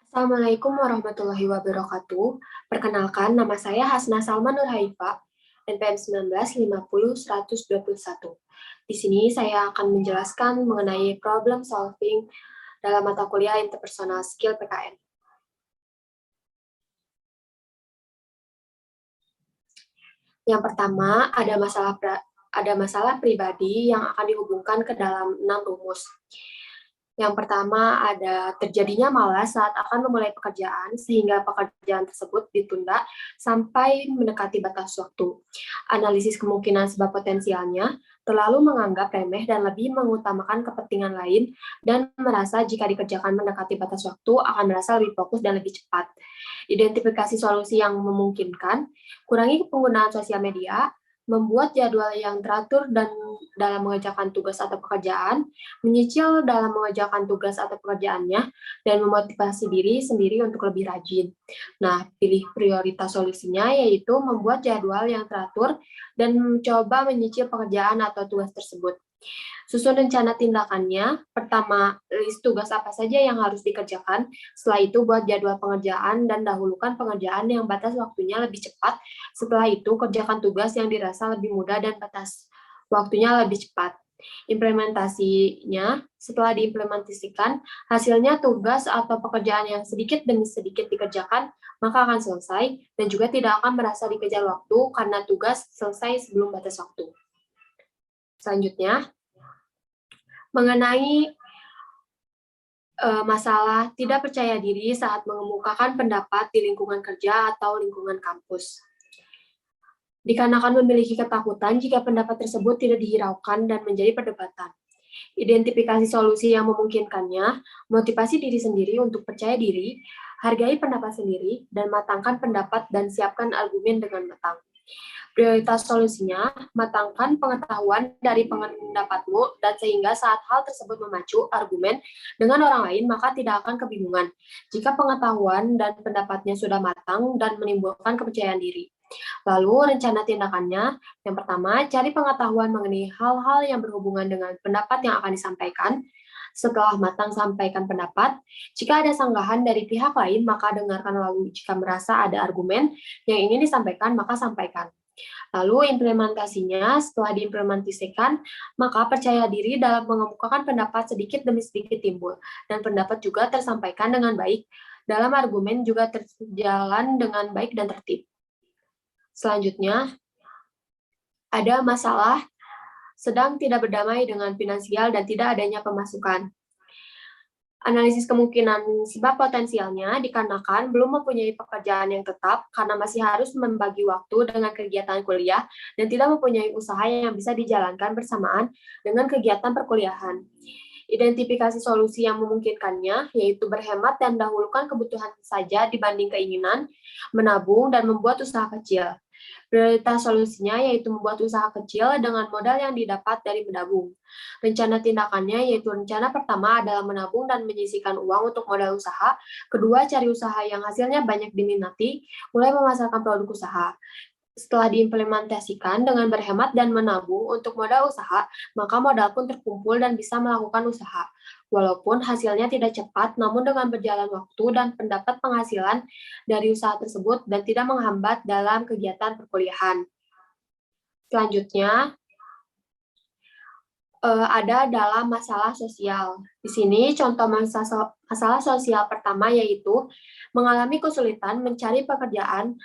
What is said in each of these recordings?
Assalamualaikum warahmatullahi wabarakatuh. Perkenalkan, nama saya Hasna Salma Nurhaifa, NPM 1950-121. Di sini saya akan menjelaskan mengenai problem solving dalam mata kuliah Interpersonal Skill PKN. Yang pertama, ada masalah pribadi yang akan dihubungkan ke dalam 6 rumus. Yang pertama ada terjadinya malas saat akan memulai pekerjaan sehingga pekerjaan tersebut ditunda sampai mendekati batas waktu. Analisis kemungkinan sebab potensialnya terlalu menganggap remeh dan lebih mengutamakan kepentingan lain dan merasa jika dikerjakan mendekati batas waktu akan merasa lebih fokus dan lebih cepat. Identifikasi solusi yang memungkinkan, kurangi penggunaan sosial media, membuat jadwal yang teratur dan dalam mengerjakan tugas atau pekerjaan, menyicil dalam mengerjakan tugas atau pekerjaannya, dan memotivasi diri sendiri untuk lebih rajin. Nah, pilih prioritas solusinya yaitu membuat jadwal yang teratur dan mencoba menyicil pekerjaan atau tugas tersebut. Susun rencana tindakannya. Pertama, list tugas apa saja yang harus dikerjakan. Setelah itu, buat jadwal pengerjaan dan dahulukan pengerjaan yang batas waktunya lebih cepat. Setelah itu, kerjakan tugas yang dirasa lebih mudah dan batas waktunya lebih cepat. Implementasinya, setelah diimplementasikan, hasilnya tugas atau pekerjaan yang sedikit demi sedikit dikerjakan, maka akan selesai dan juga tidak akan merasa dikejar waktu karena tugas selesai sebelum batas waktu. Selanjutnya, mengenai masalah tidak percaya diri saat mengemukakan pendapat di lingkungan kerja atau lingkungan kampus. Dikarenakan memiliki ketakutan jika pendapat tersebut tidak dihiraukan dan menjadi perdebatan. Identifikasi solusi yang memungkinkannya, motivasi diri sendiri untuk percaya diri, hargai pendapat sendiri, dan matangkan pendapat dan siapkan argumen dengan matang. Prioritas solusinya, matangkan pengetahuan dari pendapatmu dan sehingga saat hal tersebut memacu argumen dengan orang lain, maka tidak akan kebingungan jika pengetahuan dan pendapatnya sudah matang dan menimbulkan kepercayaan diri. Lalu rencana tindakannya, yang pertama, cari pengetahuan mengenai hal-hal yang berhubungan dengan pendapat yang akan disampaikan. Setelah matang sampaikan pendapat, jika ada sanggahan dari pihak lain, maka dengarkan lalu. Jika merasa ada argumen yang ingin disampaikan, maka sampaikan. Lalu implementasinya, setelah diimplementasikan, maka percaya diri dalam mengemukakan pendapat sedikit demi sedikit timbul, dan pendapat juga tersampaikan dengan baik, dalam argumen juga terjalan dengan baik dan tertib. Selanjutnya, ada masalah sedang tidak berdamai dengan finansial dan tidak adanya pemasukan. Analisis kemungkinan sebab potensialnya dikarenakan belum mempunyai pekerjaan yang tetap karena masih harus membagi waktu dengan kegiatan kuliah dan tidak mempunyai usaha yang bisa dijalankan bersamaan dengan kegiatan perkuliahan. Identifikasi solusi yang memungkinkannya yaitu berhemat dan dahulukan kebutuhan saja dibanding keinginan, menabung, dan membuat usaha kecil. Prioritas solusinya yaitu membuat usaha kecil dengan modal yang didapat dari menabung. Rencana tindakannya yaitu rencana pertama adalah menabung dan menyisihkan uang untuk modal usaha. Kedua, cari usaha yang hasilnya banyak diminati, mulai memasarkan produk usaha. Setelah diimplementasikan dengan berhemat dan menabung untuk modal usaha, maka modal pun terkumpul dan bisa melakukan usaha. Walaupun hasilnya tidak cepat, namun dengan berjalan waktu dan pendapat penghasilan dari usaha tersebut dan tidak menghambat dalam kegiatan perkuliahan. Selanjutnya, ada dalam masalah sosial. Di sini contoh masalah sosial pertama yaitu mengalami kesulitan mencari pekerjaan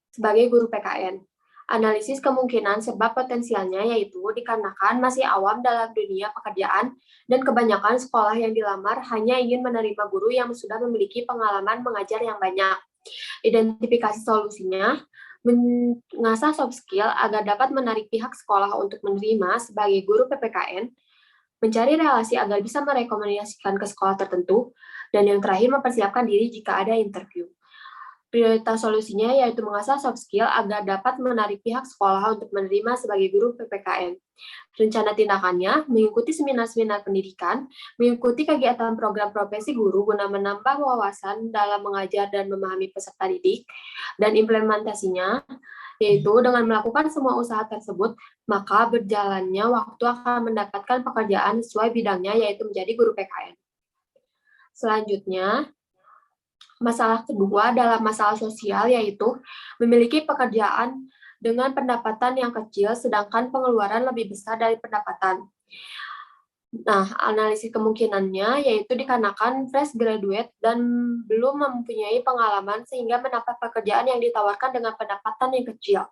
sebagai guru PKN. Analisis kemungkinan sebab potensialnya yaitu dikarenakan masih awam dalam dunia pekerjaan dan kebanyakan sekolah yang dilamar hanya ingin menerima guru yang sudah memiliki pengalaman mengajar yang banyak. Identifikasi solusinya, mengasah soft skill agar dapat menarik pihak sekolah untuk menerima sebagai guru PPKN, mencari relasi agar bisa merekomendasikan ke sekolah tertentu, dan yang terakhir mempersiapkan diri jika ada interview. Prioritas solusinya yaitu mengasah soft skill agar dapat menarik pihak sekolah untuk menerima sebagai guru PPKN. Rencana tindakannya, mengikuti seminar-seminar pendidikan, mengikuti kegiatan program profesi guru guna menambah wawasan dalam mengajar dan memahami peserta didik, dan implementasinya, yaitu dengan melakukan semua usaha tersebut, maka berjalannya waktu akan mendapatkan pekerjaan sesuai bidangnya, yaitu menjadi guru PKN. Selanjutnya, Masalah kedua dalam masalah sosial yaitu memiliki pekerjaan dengan pendapatan yang kecil sedangkan pengeluaran lebih besar dari pendapatan. Nah, analisis kemungkinannya yaitu dikarenakan fresh graduate dan belum mempunyai pengalaman sehingga mendapat pekerjaan yang ditawarkan dengan pendapatan yang kecil.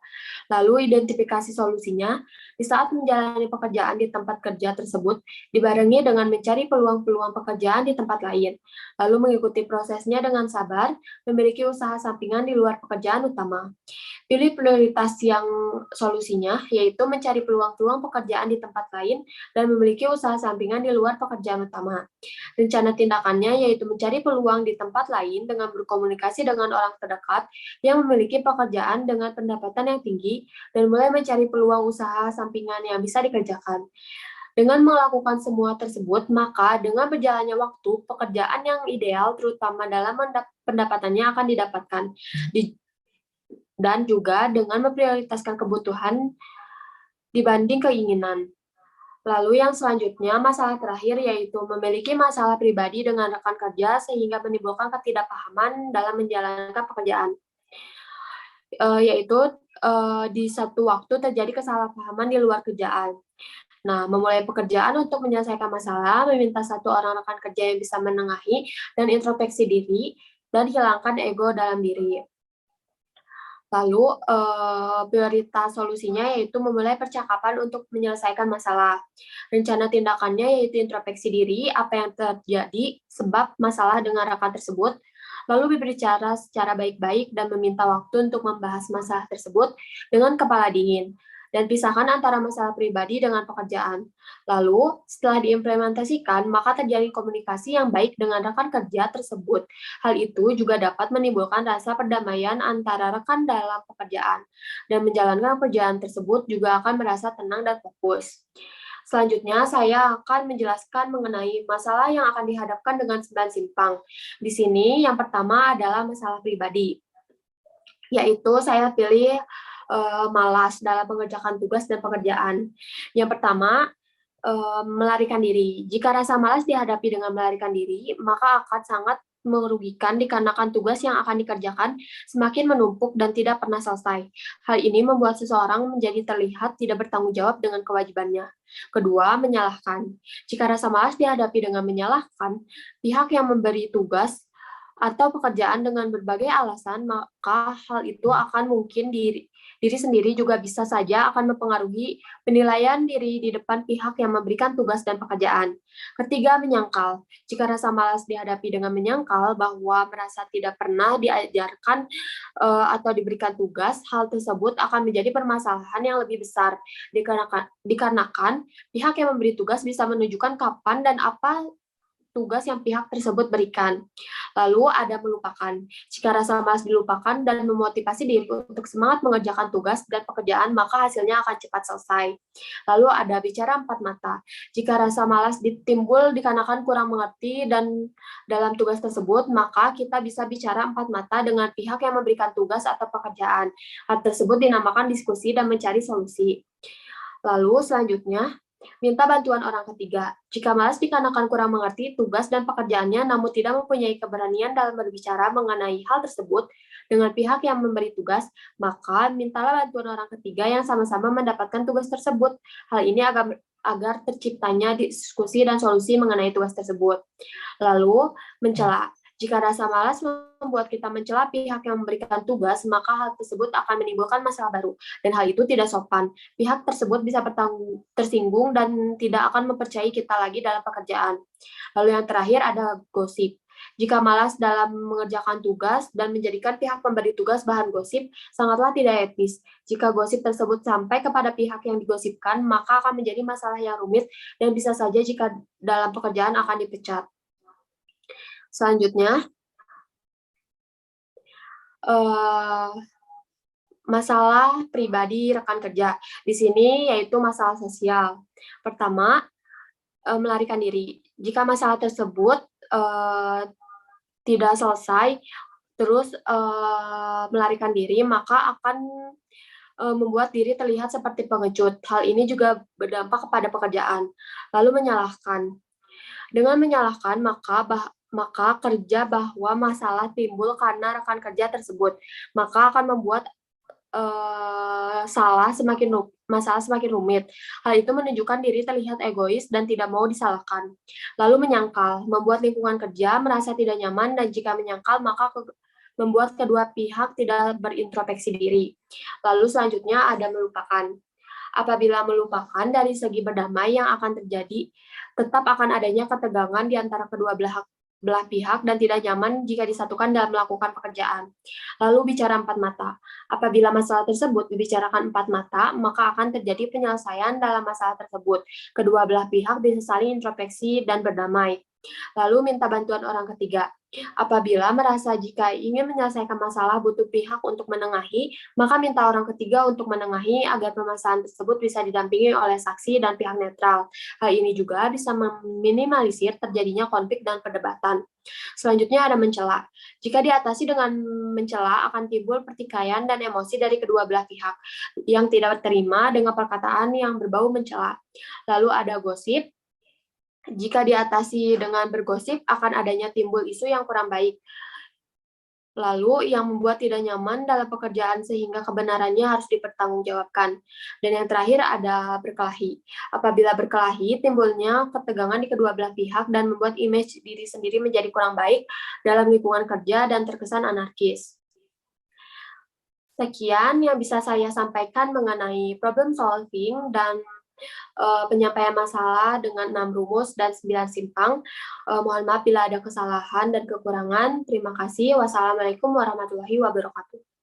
Lalu identifikasi solusinya, di saat menjalani pekerjaan di tempat kerja tersebut, dibarengi dengan mencari peluang-peluang pekerjaan di tempat lain. Lalu mengikuti prosesnya dengan sabar, memiliki usaha sampingan di luar pekerjaan utama. Pilih prioritas yang solusinya, yaitu mencari peluang-peluang pekerjaan di tempat lain dan memiliki usaha sampingan di luar pekerjaan utama. Rencana tindakannya yaitu mencari peluang di tempat lain dengan berkomunikasi dengan orang terdekat yang memiliki pekerjaan dengan pendapatan yang tinggi dan mulai mencari peluang usaha sampingan yang bisa dikerjakan. Dengan melakukan semua tersebut, maka dengan berjalannya waktu, pekerjaan yang ideal terutama dalam pendapatannya akan didapatkan. Dan juga dengan memprioritaskan kebutuhan dibanding keinginan. Lalu yang selanjutnya, masalah terakhir yaitu memiliki masalah pribadi dengan rekan kerja sehingga menimbulkan ketidakpahaman dalam menjalankan pekerjaan. Yaitu di satu waktu terjadi kesalahpahaman di luar kerjaan. Nah, memulai pekerjaan untuk menyelesaikan masalah, meminta satu orang rekan kerja yang bisa menengahi dan introspeksi diri, dan hilangkan ego dalam diri. Lalu prioritas solusinya yaitu memulai percakapan untuk menyelesaikan masalah. Rencana tindakannya yaitu introspeksi diri, apa yang terjadi, sebab masalah dengan rekan tersebut, lalu berbicara secara baik-baik dan meminta waktu untuk membahas masalah tersebut dengan kepala dingin, dan pisahkan antara masalah pribadi dengan pekerjaan. Lalu, setelah diimplementasikan, maka terjadi komunikasi yang baik dengan rekan kerja tersebut. Hal itu juga dapat menimbulkan rasa perdamaian antara rekan dalam pekerjaan, dan menjalankan pekerjaan tersebut juga akan merasa tenang dan fokus. Selanjutnya, saya akan menjelaskan mengenai masalah yang akan dihadapkan dengan 9 simpang. Di sini, yang pertama adalah masalah pribadi, yaitu saya pilih malas dalam mengerjakan tugas dan pekerjaan. Yang pertama, melarikan diri. Jika rasa malas dihadapi dengan melarikan diri, maka akan sangat merugikan dikarenakan tugas yang akan dikerjakan semakin menumpuk dan tidak pernah selesai. Hal ini membuat seseorang menjadi terlihat tidak bertanggung jawab dengan kewajibannya. Kedua, menyalahkan. Jika rasa malas dihadapi dengan menyalahkan, pihak yang memberi tugas atau pekerjaan dengan berbagai alasan, maka hal itu akan mungkin diri sendiri juga bisa saja akan mempengaruhi penilaian diri di depan pihak yang memberikan tugas dan pekerjaan. Ketiga, menyangkal. Jika rasa malas dihadapi dengan menyangkal bahwa merasa tidak pernah diajarkan atau diberikan tugas, hal tersebut akan menjadi permasalahan yang lebih besar dikarenakan pihak yang memberi tugas bisa menunjukkan kapan dan apa tugas yang pihak tersebut berikan. Lalu ada melupakan. Jika rasa malas dilupakan dan memotivasi diri untuk semangat mengerjakan tugas dan pekerjaan, maka hasilnya akan cepat selesai. Lalu ada bicara empat mata. Jika rasa malas timbul dikarenakan kurang mengerti dan dalam tugas tersebut, maka kita bisa bicara empat mata dengan pihak yang memberikan tugas atau pekerjaan. Hal tersebut dinamakan diskusi dan mencari solusi. Lalu selanjutnya, minta bantuan orang ketiga. Jika malas dikarenakan kurang mengerti tugas dan pekerjaannya namun tidak mempunyai keberanian dalam berbicara mengenai hal tersebut dengan pihak yang memberi tugas, maka mintalah bantuan orang ketiga yang sama-sama mendapatkan tugas tersebut. Hal ini agar terciptanya diskusi dan solusi mengenai tugas tersebut. Lalu, mencela. Jika rasa malas membuat kita mencela pihak yang memberikan tugas, maka hal tersebut akan menimbulkan masalah baru, dan hal itu tidak sopan. Pihak tersebut bisa tersinggung dan tidak akan mempercayai kita lagi dalam pekerjaan. Lalu yang terakhir ada gosip. Jika malas dalam mengerjakan tugas dan menjadikan pihak pemberi tugas bahan gosip, sangatlah tidak etis. Jika gosip tersebut sampai kepada pihak yang digosipkan, maka akan menjadi masalah yang rumit dan bisa saja jika dalam pekerjaan akan dipecat. Selanjutnya, masalah pribadi rekan kerja. Di sini yaitu masalah sosial. Pertama, melarikan diri. Jika masalah tersebut tidak selesai, terus melarikan diri, maka akan membuat diri terlihat seperti pengecut. Hal ini juga berdampak kepada pekerjaan. Lalu menyalahkan. Dengan menyalahkan, maka maka kerja bahwa masalah timbul karena rekan kerja tersebut, maka akan membuat masalah semakin rumit. Hal itu menunjukkan diri terlihat egois dan tidak mau disalahkan. Lalu menyangkal, membuat lingkungan kerja merasa tidak nyaman dan jika menyangkal maka membuat kedua pihak tidak berintrospeksi diri. Lalu selanjutnya ada melupakan. Apabila melupakan dari segi berdamai yang akan terjadi, tetap akan adanya ketegangan di antara kedua belah pihak dan tidak nyaman jika disatukan dalam melakukan pekerjaan. Lalu bicara empat mata. Apabila masalah tersebut dibicarakan empat mata, maka akan terjadi penyelesaian dalam masalah tersebut. Kedua belah pihak bisa saling introspeksi dan berdamai. Lalu minta bantuan orang ketiga. Apabila merasa jika ingin menyelesaikan masalah butuh pihak untuk menengahi, maka minta orang ketiga untuk menengahi agar permasalahan tersebut bisa didampingi oleh saksi dan pihak netral. Hal ini juga bisa meminimalisir terjadinya konflik dan perdebatan. Selanjutnya ada mencela. Jika diatasi dengan mencela akan timbul pertikaian dan emosi dari kedua belah pihak yang tidak terima dengan perkataan yang berbau mencela. Lalu ada gosip. Jika diatasi dengan bergosip, akan adanya timbul isu yang kurang baik. Lalu, yang membuat tidak nyaman dalam pekerjaan sehingga kebenarannya harus dipertanggungjawabkan. Dan yang terakhir ada berkelahi. Apabila berkelahi, timbulnya ketegangan di kedua belah pihak dan membuat image diri sendiri menjadi kurang baik dalam lingkungan kerja dan terkesan anarkis. Sekian yang bisa saya sampaikan mengenai problem solving dan penyampaian masalah dengan 6 rumus dan 9 simpang. Mohon maaf bila ada kesalahan dan kekurangan. Terima kasih. Wassalamualaikum warahmatullahi wabarakatuh.